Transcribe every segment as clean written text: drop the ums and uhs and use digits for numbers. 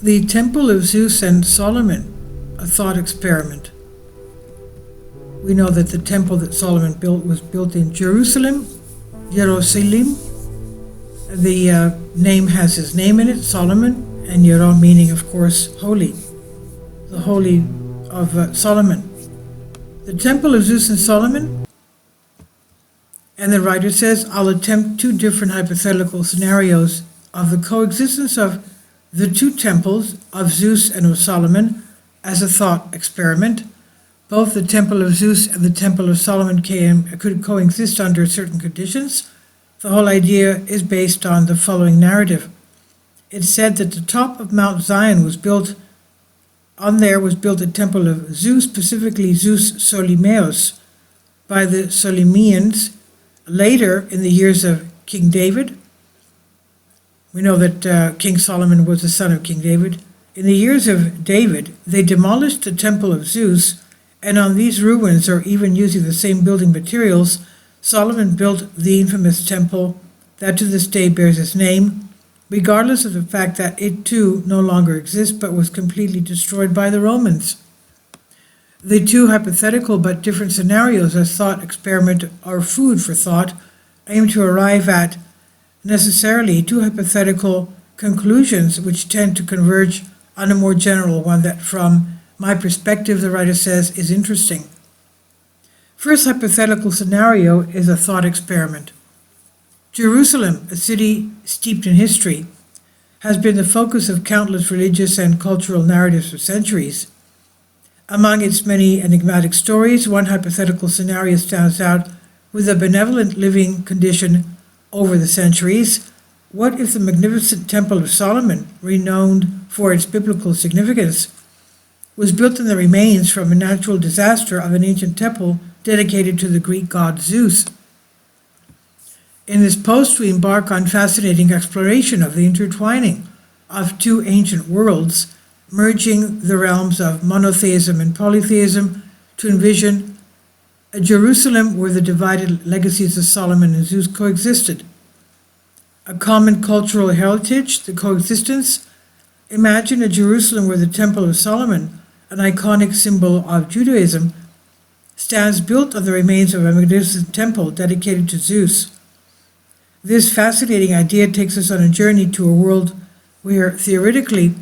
The Temple of Zeus and Solomon, a thought experiment. We know that the temple that Solomon built was built in Jerusalem. The name has his name in it, Solomon, and Yero meaning, of course, holy. The holy of Solomon. The Temple of Zeus and Solomon, and the writer says, I'll attempt two different hypothetical scenarios of the coexistence of the two temples of Zeus and of Solomon as a thought experiment. Both the temple of Zeus and the temple of Solomon could coexist under certain conditions. The whole idea is based on the following narrative. It's said that the top of Mount Zion was built. On there was built a temple of Zeus, specifically Zeus Solimeos, by the Solimians. Later, in the years of King David, we know that King Solomon was the son of King David. In the years of David, they demolished the temple of Zeus, and on these ruins, or even using the same building materials, Solomon built the infamous temple that to this day bears his name, regardless of the fact that it too no longer exists but was completely destroyed by the Romans. The two hypothetical but different scenarios as thought experiment or food for thought aim to arrive at necessarily two hypothetical conclusions which tend to converge on a more general one that, from my perspective, the writer says is interesting. First hypothetical scenario is a thought experiment. Jerusalem, a city steeped in history, has been the focus of countless religious and cultural narratives for centuries. Among its many enigmatic stories, one hypothetical scenario stands out with a benevolent living condition over the centuries. What if the magnificent Temple of Solomon, renowned for its biblical significance, was built in the remains from a natural disaster of an ancient temple dedicated to the Greek god Zeus? In this post, we embark on fascinating exploration of the intertwining of two ancient worlds, merging the realms of monotheism and polytheism to envision a Jerusalem where the divided legacies of Solomon and Zeus coexisted. A common cultural heritage, the coexistence. Imagine a Jerusalem where the Temple of Solomon, an iconic symbol of Judaism, stands built on the remains of a magnificent temple dedicated to Zeus. This fascinating idea takes us on a journey to a world where, theoretically,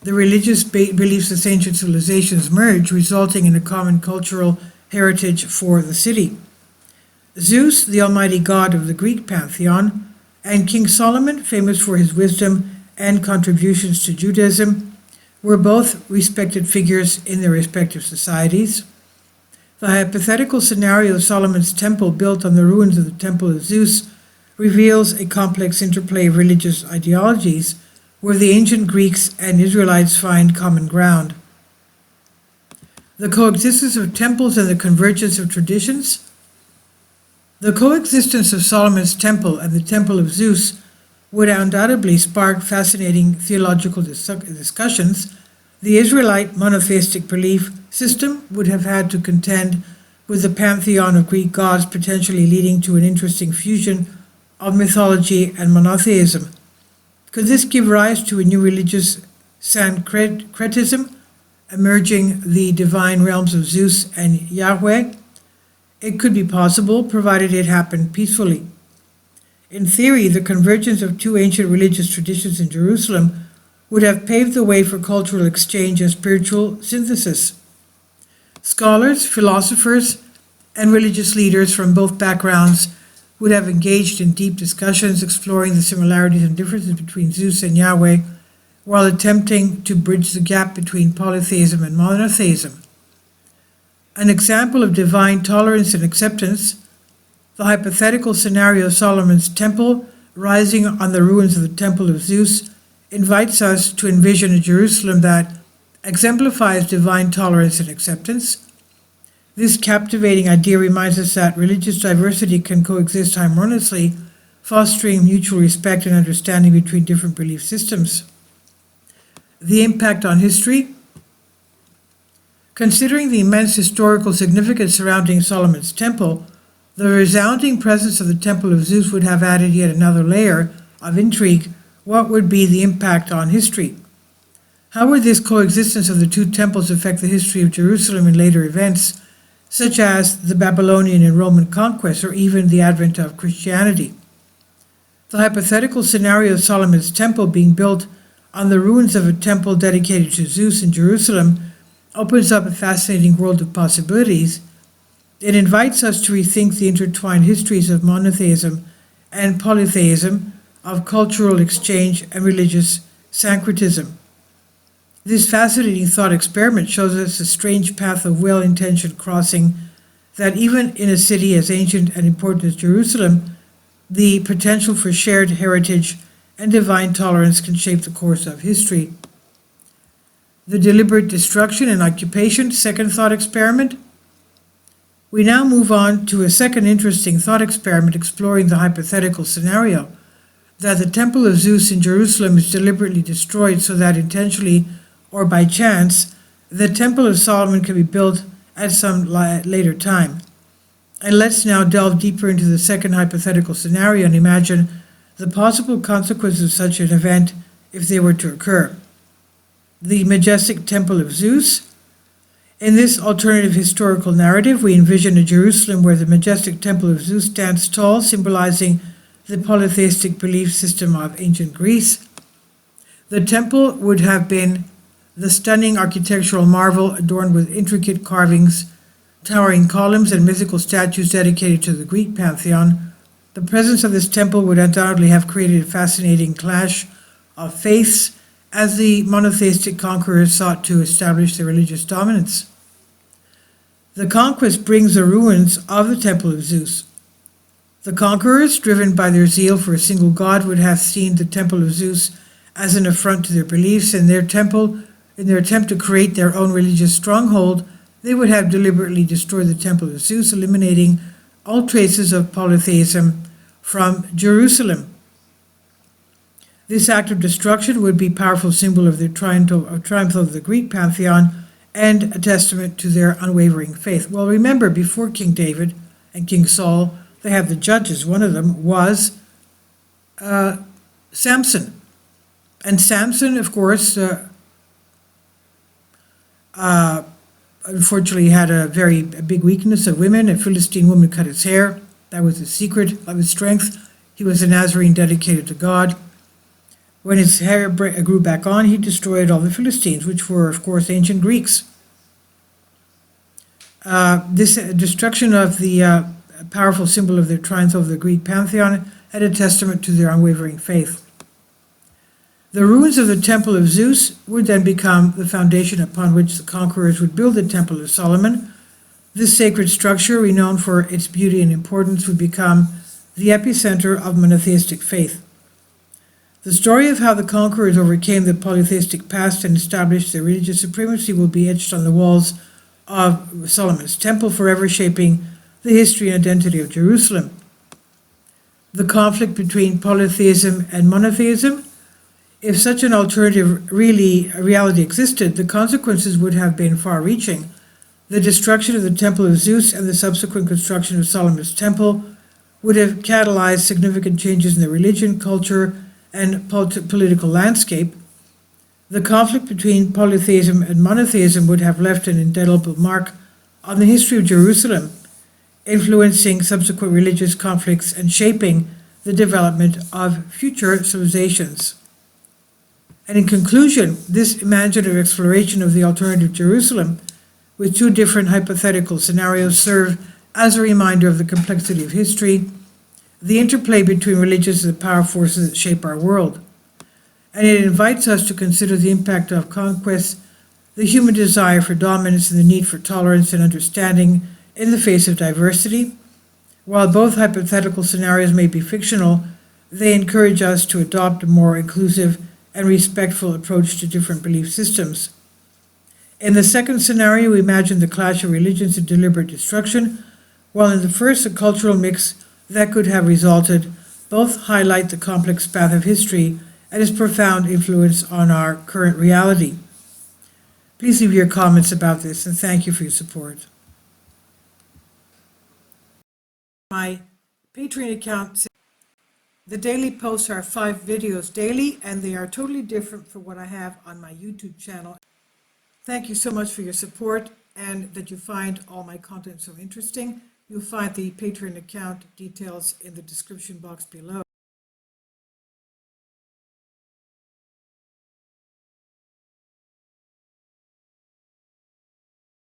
the religious beliefs of ancient civilizations merge, resulting in a common cultural heritage for the city. Zeus, the almighty god of the Greek pantheon, and King Solomon, famous for his wisdom and contributions to Judaism, were both respected figures in their respective societies. The hypothetical scenario of Solomon's temple built on the ruins of the Temple of Zeus reveals a complex interplay of religious ideologies where the ancient Greeks and Israelites find common ground. The coexistence of temples and the convergence of traditions. The coexistence of Solomon's temple and the Temple of Zeus would undoubtedly spark fascinating theological discussions. The Israelite monotheistic belief system would have had to contend with the pantheon of Greek gods, potentially leading to an interesting fusion of mythology and monotheism. Could this give rise to a new religious syncretism, emerging the divine realms of Zeus and Yahweh? It could be possible, provided it happened peacefully. In theory, the convergence of two ancient religious traditions in Jerusalem would have paved the way for cultural exchange and spiritual synthesis. Scholars, philosophers, and religious leaders from both backgrounds would have engaged in deep discussions exploring the similarities and differences between Zeus and Yahweh, while attempting to bridge the gap between polytheism and monotheism. An example of divine tolerance and acceptance, the hypothetical scenario of Solomon's temple rising on the ruins of the Temple of Zeus, invites us to envision a Jerusalem that exemplifies divine tolerance and acceptance. This captivating idea reminds us that religious diversity can coexist harmoniously, fostering mutual respect and understanding between different belief systems. The impact on history. Considering the immense historical significance surrounding Solomon's temple, the resounding presence of the Temple of Zeus would have added yet another layer of intrigue. What would be the impact on history? How would this coexistence of the two temples affect the history of Jerusalem in later events, such as the Babylonian and Roman conquest, or even the advent of Christianity? The hypothetical scenario of Solomon's temple being built on the ruins of a temple dedicated to Zeus in Jerusalem opens up a fascinating world of possibilities. It invites us to rethink the intertwined histories of monotheism and polytheism, of cultural exchange and religious syncretism. This fascinating thought experiment shows us a strange path of well-intentioned crossing that even in a city as ancient and important as Jerusalem, the potential for shared heritage and divine tolerance can shape the course of history. The deliberate destruction and occupation, second thought experiment. We now move on to a second interesting thought experiment exploring the hypothetical scenario that the Temple of Zeus in Jerusalem is deliberately destroyed so that intentionally or by chance, the Temple of Solomon can be built at some later time. And let's now delve deeper into the second hypothetical scenario and imagine the possible consequences of such an event if they were to occur. The majestic Temple of Zeus. In this alternative historical narrative, we envision a Jerusalem where the majestic Temple of Zeus stands tall, symbolizing the polytheistic belief system of ancient Greece. The temple would have been the stunning architectural marvel adorned with intricate carvings, towering columns, and mythical statues dedicated to the Greek pantheon. The presence of this temple would undoubtedly have created a fascinating clash of faiths as the monotheistic conquerors sought to establish their religious dominance. The conquest brings the ruins of the Temple of Zeus. The conquerors, driven by their zeal for a single god, would have seen the Temple of Zeus as an affront to their beliefs, and in their attempt to create their own religious stronghold, they would have deliberately destroyed the Temple of Zeus, eliminating all traces of polytheism from Jerusalem. This act of destruction would be a powerful symbol of the triumph of the Greek pantheon and a testament to their unwavering faith. Well, remember, before King David and King Saul, they have the judges. One of them was Samson. And Samson, of course, unfortunately had a big weakness of women. A Philistine woman cut his hair. That was the secret of his strength. He was a Nazarene dedicated to God. When his hair grew back on, he destroyed all the Philistines, which were, of course, ancient Greeks. This destruction of the powerful symbol of the triumph of the Greek pantheon had a testament to their unwavering faith. The ruins of the Temple of Zeus would then become the foundation upon which the conquerors would build the Temple of Solomon. This sacred structure, renowned for its beauty and importance, would become the epicenter of monotheistic faith. The story of how the conquerors overcame the polytheistic past and established their religious supremacy will be etched on the walls of Solomon's temple, forever shaping the history and identity of Jerusalem. The conflict between polytheism and monotheism. If such an alternative reality existed, the consequences would have been far-reaching. The destruction of the Temple of Zeus and the subsequent construction of Solomon's temple would have catalyzed significant changes in the religion, culture, and political landscape. The conflict between polytheism and monotheism would have left an indelible mark on the history of Jerusalem, influencing subsequent religious conflicts and shaping the development of future civilizations. And in conclusion, this imaginative exploration of the alternative Jerusalem with two different hypothetical scenarios serve as a reminder of the complexity of history, the interplay between religions and the power forces that shape our world. And it invites us to consider the impact of conquest, the human desire for dominance, and the need for tolerance and understanding in the face of diversity. While both hypothetical scenarios may be fictional, they encourage us to adopt a more inclusive and respectful approach to different belief systems. In the second scenario, we imagine the clash of religions and deliberate destruction, while in the first, a cultural mix that could have resulted. Both highlight the complex path of history and its profound influence on our current reality. Please leave your comments about this, and thank you for your support. My Patreon account The daily posts are 5 videos daily, and they are totally different from what I have on my YouTube channel. Thank you so much for your support and that you find all my content so interesting. You'll find the Patreon account details in the description box below.